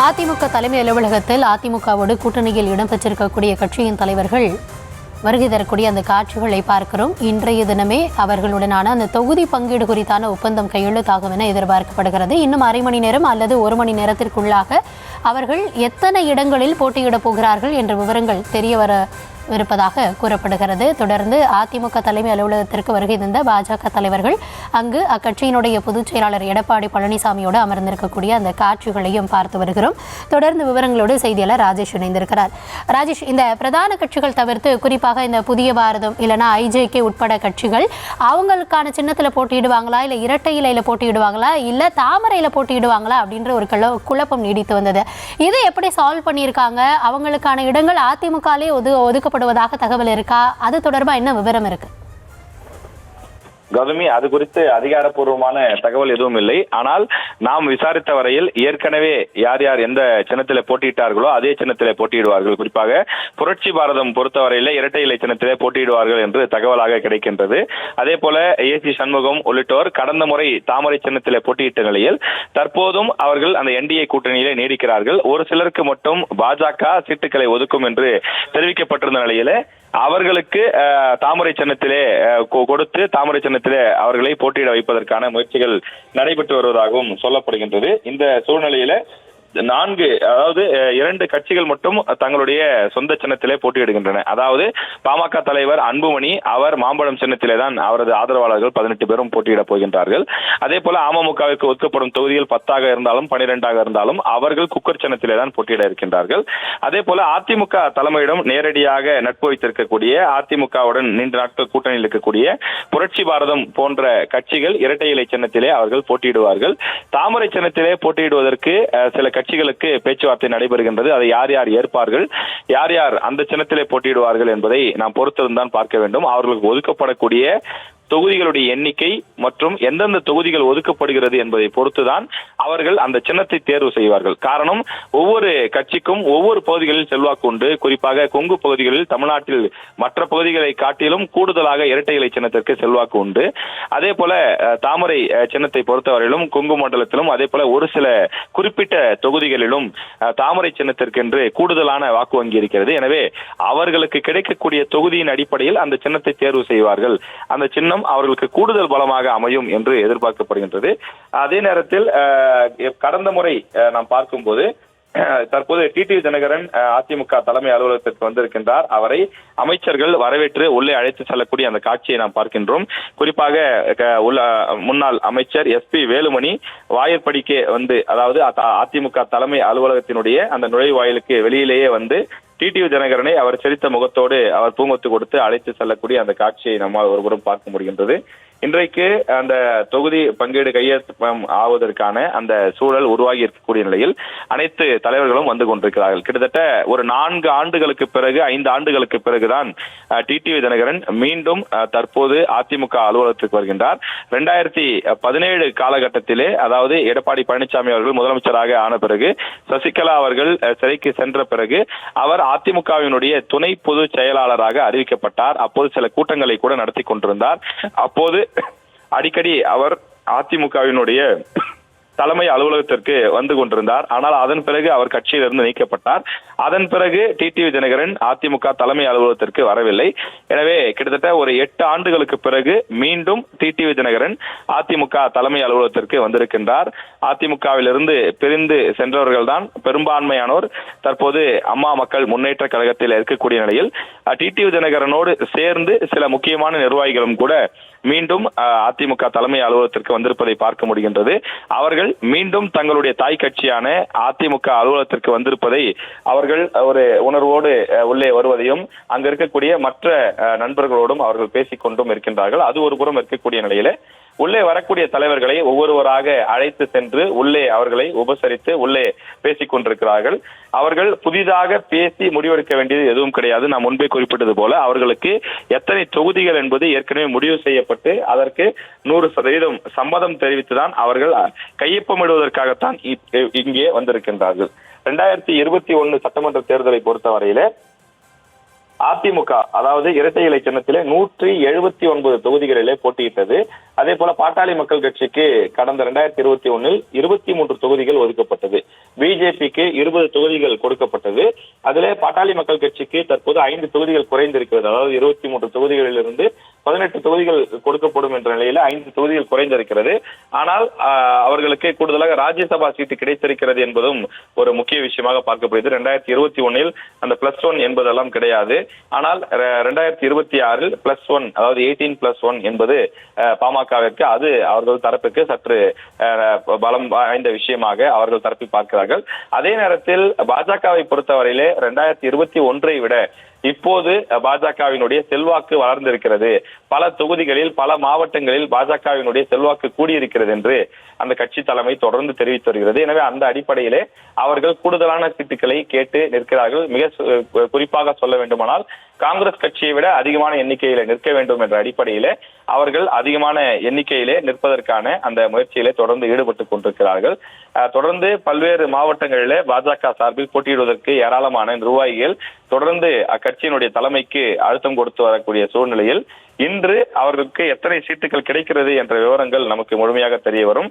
அதிமுக தலைமை அலுவலகத்தில் அதிமுகவோடு கூட்டணியில் இடம்பெற்றிருக்கக்கூடிய கட்சியின் தலைவர்கள் வருகை தரக்கூடிய அந்த காட்சிகளை பார்க்கிறோம். இன்றைய தினமே அவர்களுடனான அந்த தொகுதி பங்கீடு குறித்தான ஒப்பந்தம் கையெழுத்தாகும் என எதிர்பார்க்கப்படுகிறது. இன்னும் அரை மணி நேரம் அல்லது ஒரு மணி நேரத்திற்குள்ளாக அவர்கள் எத்தனை இடங்களில் போட்டியிடப் போகிறார்கள் என்ற விவரங்கள் தெரியவிருப்பதாக கூறப்படுகிறது. தொடர்ந்து அதிமுக தலைமை அலுவலகத்திற்கு வருகை தந்த பாஜக தலைவர்கள் அங்கு அக்கட்சியினுடைய பொதுச் செயலாளர் எடப்பாடி பழனிசாமியோடு அமர்ந்திருக்கக்கூடிய அந்த காட்சிகளையும் பார்த்து வருகிறோம். தொடர்ந்து விவரங்களோடு செய்தியாளர் ராஜேஷ் இணைந்திருக்கிறார். ராஜேஷ், இந்த பிரதான கட்சிகள் தவிர்த்து குறிப்பாக இந்த புதிய பாரதம் இல்லைனா ஐஜேகே உட்பட கட்சிகள் அவங்களுக்கான சின்னத்தில் போட்டியிடுவாங்களா, இல்லை இரட்டை இலையில் போட்டியிடுவாங்களா, இல்லை தாமரையில் போட்டியிடுவாங்களா அப்படின்ற ஒரு குழப்பம் நீடித்து வந்தது. இதை எப்படி சால்வ் பண்ணியிருக்காங்க? அவங்களுக்கான இடங்கள் அதிமுகலே ஒதுக்கப்படுவதாக தகவல் இருக்கா? அது தொடர்பாக என்ன விவரம் இருக்கு? கௌதமி, அது குறித்து அதிகாரப்பூர்வமான தகவல் எதுவும் இல்லை. ஆனால் நாம் விசாரித்த வரையில் ஏற்கனவே யார் யார் எந்த சின்னத்திலே போட்டியிட்டார்களோ அதே சின்னத்திலே போட்டியிடுவார்கள். குறிப்பாக புரட்சி பாரதம் பொறுத்தவரையில இரட்டை இலை சின்னத்திலே போட்டியிடுவார்கள் என்று தகவலாக கிடைக்கின்றது. அதே போல ஏசி சண்முகம் உள்ளிட்டோர் கடந்த முறை தாமரை சின்னத்திலே போட்டியிட்ட நிலையில் தற்போதும் அவர்கள் அந்த என்டிஏ கூட்டணியிலே நீடிக்கிறார்கள். ஒரு சிலருக்கு மட்டும் பாஜக சீட்டுக்களை ஒதுக்கும் என்று தெரிவிக்கப்பட்டிருந்த நிலையில அவர்களுக்கு தாமரை சின்னத்திலே கொடுத்து தாமரை சின்னத்திலே அவர்களை போட்டியிட வைப்பதற்கான முயற்சிகள் நடைபெற்று வருவதாகவும் சொல்லப்படுகின்றது. இந்த சூழ்நிலையில இரண்டு கட்சிகள் மட்டும் தங்களுடைய சொந்த சின்னத்திலே போட்டியிடுகின்றன. அதாவது பாமக தலைவர் அன்புமணி, அவர் மாம்பழம் சின்னத்திலே தான் அவரது ஆதரவாளர்கள் 18 பேரும் போட்டியிடப் போகின்றார்கள். அதே போல அமமுகவிற்கு ஒதுக்கப்படும் தொகுதிகள் 10 இருந்தாலும் 12 இருந்தாலும் அவர்கள் குக்கர் சின்னத்திலே தான் போட்டியிட இருக்கின்றார்கள். அதே போல அதிமுக தலைமையிடம் நேரடியாக நட்பு வைத்திருக்கக்கூடிய, அதிமுகவுடன் நீண்ட நாட்கள் கூட்டணியில் இருக்கக்கூடிய புரட்சி பாரதம் போன்ற கட்சிகள் இரட்டை இலை சின்னத்திலே அவர்கள் போட்டியிடுவார்கள். தாமரை சின்னத்திலே போட்டியிடுவதற்கு சில கட்சிகளுக்கு பேச்சுவார்த்தை நடைபெறுகின்றது. அதை யார் யார் ஏற்பார்கள், யார் யார் அந்த சின்னத்திலே போட்டியிடுவார்கள் என்பதை நாம் பொறுத்திருந்தான் பார்க்க வேண்டும். அவர்களுக்கு ஒதுக்கப்படக்கூடிய தொகுதிகளுடைய எண்ணிக்கை மற்றும் எந்தெந்த தொகுதிகள் ஒதுக்கப்படுகிறது என்பதை பொறுத்துதான் அவர்கள் அந்த சின்னத்தை தேர்வு செய்வார்கள். காரணம், ஒவ்வொரு கட்சிக்கும் ஒவ்வொரு பகுதிகளில் செல்வாக்கு உண்டு. குறிப்பாக கொங்கு பகுதிகளில் தமிழ்நாட்டில் மற்ற பகுதிகளை காட்டிலும் கூடுதலாக இரட்டை இலை சின்னத்திற்கு செல்வாக்கு உண்டு. அதே போல தாமரை சின்னத்தை பொறுத்தவரையிலும் கொங்கு மண்டலத்திலும் அதே போல ஒரு சில குறிப்பிட்ட தொகுதிகளிலும் தாமரை சின்னத்திற்கென்று கூடுதலான வாக்கு வங்கி இருக்கிறது. எனவே அவர்களுக்கு கிடைக்கக்கூடிய தொகுதியின் அடிப்படையில் அந்த சின்னத்தை தேர்வு செய்வார்கள். அந்த சின்னம் அவர்களுக்கு கூடுதல் பலமாக அமையும் என்று எதிர்பார்க்கப்படுகின்றது. அதே நேரத்தில் கடந்த முறை நாம் பார்க்கும்போது தற்போது டிடிவி தினகரன் அதிமுக தலைமை அலுவலகத்திற்கு வந்திருக்கின்றார். அவரை அமைச்சர்கள் வரவேற்று உள்ளே அழைத்து செல்லக்கூடிய அந்த காட்சியை நாம் பார்க்கின்றோம். குறிப்பாக முன்னாள் அமைச்சர் SP வேலுமணி வாயிற்படிக்கே வந்து, அதாவது அதிமுக தலைமை அலுவலகத்தினுடைய அந்த நுழைவாயிலுக்கு வெளியிலேயே வந்து டிடிவி தினகரனை அவர் சிரித்த முகத்தோடு அவர் பூங்கொத்து கொடுத்து அழைத்து செல்லக்கூடிய அந்த காட்சியை நம்மால் ஒருபுறம் பார்க்க முடிகின்றது. இன்றைக்கு அந்த தொகுதி பங்கீடு கையெழுத்து ஆவதற்கான அந்த சூழல் உருவாகி இருக்கக்கூடிய நிலையில் அனைத்து தலைவர்களும் வந்து கொண்டிருக்கிறார்கள். கிட்டத்தட்ட ஒரு 4 ஆண்டுகளுக்கு பிறகு 5 ஆண்டுகளுக்கு பிறகுதான் டிடிவி தினகரன் மீண்டும் தற்போது அதிமுக அலுவலகத்துக்கு வருகின்றார். 2017 காலகட்டத்திலே, அதாவது எடப்பாடி பழனிசாமி அவர்கள் முதலமைச்சராக ஆன பிறகு, சசிகலா அவர்கள் சிறைக்கு சென்ற பிறகு அவர் அதிமுகவினுடைய துணை பொதுச் செயலாளராக அறிவிக்கப்பட்டார். அப்போது சில கூட்டங்களை கூட நடத்தி கொண்டிருந்தார். அப்போது அடிக்கடி அவர் அதிமுகவினுடைய தலைமை அலுவலகத்திற்கு வந்து கொண்டிருந்தார். ஆனால் அதன் பிறகு அவர் கட்சியிலிருந்து நீக்கப்பட்டார். அதன் பிறகு டிடிவி தினகரன் அதிமுக தலைமை அலுவலகத்திற்கு வரவில்லை. எனவே கிட்டத்தட்ட ஒரு 8 ஆண்டுகளுக்கு பிறகு மீண்டும் டிடிவி தினகரன் அதிமுக தலைமை அலுவலகத்திற்கு வந்திருக்கின்றார். அதிமுகவிலிருந்து பிரிந்து சென்றவர்கள் தான் பெரும்பான்மையானோர் தற்போது அம்மா மக்கள் முன்னேற்ற கழகத்தில் இருக்கக்கூடிய நிலையில் டிடிவி தினகரனோடு சேர்ந்து சில முக்கியமான நிர்வாகிகளும் கூட மீண்டும் அதிமுக தலைமை அலுவலகத்திற்கு வந்திருப்பதை பார்க்க முடிகின்றது. அவர்கள் மீண்டும் தங்களுடைய தாய் கட்சியான அதிமுக அலுவலகத்திற்கு வந்திருப்பதை அவர்கள் ஒரு உணர்வோடு உள்ளே வருவதையும் அங்க இருக்கக்கூடிய மற்ற நண்பர்களோடும் அவர்கள் பேசிக்கொண்டும் இருக்கின்றார்கள். அது ஒரு புறம் இருக்கக்கூடிய நிலையில உள்ளே வரக்கூடிய தலைவர்களை ஒவ்வொருவராக அழைத்து சென்று உள்ளே அவர்களை உபசரித்து உள்ளே பேசிக் கொண்டிருக்கிறார்கள். அவர்கள் புதிதாக பேசி முடிவெடுக்க வேண்டியது எதுவும் கிடையாது. நான் முன்பே குறிப்பிட்டது போல அவர்களுக்கு எத்தனை தொகுதிகள் என்பது ஏற்கனவே முடிவு செய்யப்பட்டு அதற்கு 100% சம்மதம் தெரிவித்துதான் அவர்கள் கையொப்பமிடுவதற்காகத்தான் இங்கே வந்திருக்கின்றார்கள். 2021 சட்டமன்ற தேர்தலை பொறுத்தவரையில அதிமுக அதாவது இரட்டை இலை சின்னத்திலே 179 தொகுதிகளிலே போட்டியிட்டது. அதே போல பாட்டாளி மக்கள் கட்சிக்கு கடந்த 2021 23 தொகுதிகள் ஒதுக்கப்பட்டது. பிஜேபிக்கு 20 தொகுதிகள் கொடுக்கப்பட்டது. அதிலே பாட்டாளி மக்கள் கட்சிக்கு தற்போது 5 தொகுதிகள் குறைந்திருக்கிறது. அதாவது 23 தொகுதிகளிலிருந்து 18 தொகுதிகள் கொடுக்கப்படும் என்ற நிலையில 5 தொகுதிகள் குறைந்திருக்கிறது. ஆனால் அவர்களுக்கு கூடுதலாக ராஜ்யசபா சீட்டு கிடைத்திருக்கிறது என்பதும் ஒரு முக்கிய விஷயமாக பார்க்கப்படுகிறது. 2021 அந்த +1 என்பதெல்லாம் கிடையாது. ஆனால் 2026 +1 அதாவது 18+1 என்பது பாமகவிற்கு அது அவர்கள் தரப்புக்கு சற்று பலம் வாய்ந்த விஷயமாக அவர்கள் தரப்பில் பார்க்கிறார்கள். அதே நேரத்தில் பாஜகவை பொறுத்தவரையிலே 2021 விட இப்போது பாஜகவினுடைய செல்வாக்கு வளர்ந்திருக்கிறது. பல தொகுதிகளில் பல மாவட்டங்களில் பாஜகவினுடைய செல்வாக்கு கூடியிருக்கிறது என்று அந்த கட்சி தலைமை தொடர்ந்து தெரிவித்து வருகிறது. எனவே அந்த அடிப்படையிலே அவர்கள் கூடுதலான சீட்டுகளை கேட்டு நிற்கிறார்கள். மிக குறிப்பாக சொல்ல வேண்டுமானால் காங்கிரஸ் கட்சியை விட அதிகமான எண்ணிக்கையில நிற்க வேண்டும் என்ற அடிப்படையிலே அவர்கள் அதிகமான எண்ணிக்கையிலே நிற்பதற்கான அந்த முயற்சியிலே தொடர்ந்து ஈடுபட்டுக் கொண்டிருக்கிறார்கள். தொடர்ந்து பல்வேறு மாவட்டங்களிலே பாஜக சார்பில் போட்டியிடுவதற்கு ஏராளமான நிர்வாகிகள் தொடர்ந்து அக்கட்சியினுடைய தலைமைக்கு அழுத்தம் கொடுத்து வரக்கூடிய சூழ்நிலையில் இன்று அவர்களுக்கு எத்தனை சீட்டுகள் கிடைக்கிறது என்ற விவரங்கள் நமக்கு முழுமையாக தெரிய வரும்.